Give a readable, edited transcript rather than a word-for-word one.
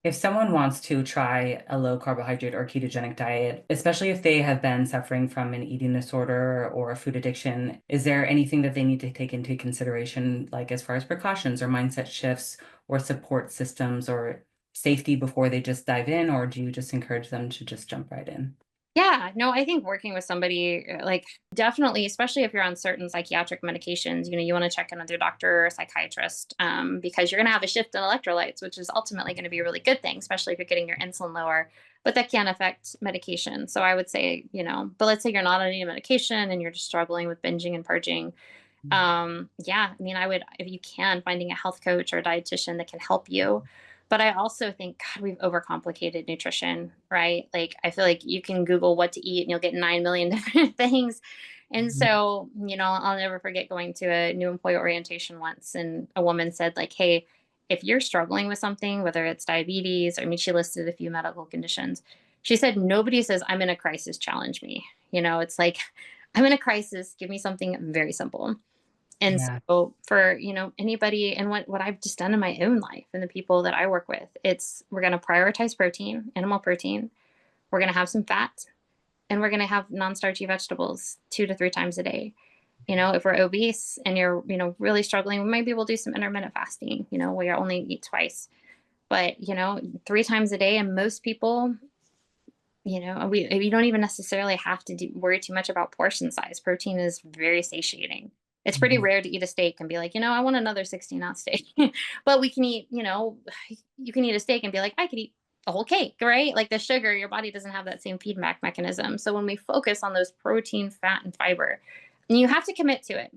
If someone wants to try a low carbohydrate or ketogenic diet, especially if they have been suffering from an eating disorder or a food addiction, is there anything that they need to take into consideration, like as far as precautions or mindset shifts or support systems or safety before they just dive in, or do you just encourage them to just jump right in? Yeah, no, I think working with somebody, like, definitely, especially if you're on certain psychiatric medications, you want to check in with your doctor or psychiatrist, because you're going to have a shift in electrolytes, which is ultimately going to be a really good thing, especially if you're getting your insulin lower. But that can affect medication. So I would say, but let's say you're not on any medication and you're just struggling with binging and purging. Yeah, I mean, I would, if you can, finding a health coach or a dietitian that can help you. But I also think, God, we've overcomplicated nutrition, right? Like, I feel like you can Google what to eat and you'll get 9 million different things. And Mhm. so, I'll never forget going to a new employee orientation once, and a woman said, like, hey, if you're struggling with something, whether it's diabetes, or I mean, she listed a few medical conditions. She said, nobody says, I'm in a crisis, challenge me. It's like, I'm in a crisis, give me something very simple. And Yeah. so for, anybody, and what I've just done in my own life and the people that I work with, it's we're going to prioritize protein, animal protein. We're going to have some fat, and we're going to have non-starchy vegetables 2 to 3 times a day. If we're obese and you're, really struggling, maybe we'll do some intermittent fasting, where you only eat twice. But, 3 times a day, and most people, we don't even necessarily have to worry too much about portion size. Protein is very satiating. It's pretty Mhm. rare to eat a steak and be like, I want another 16-ounce steak. But we can eat, you can eat a steak and be like, I could eat a whole cake, right? Like the sugar, your body doesn't have that same feedback mechanism. So when we focus on those protein, fat, and fiber, and you have to commit to it.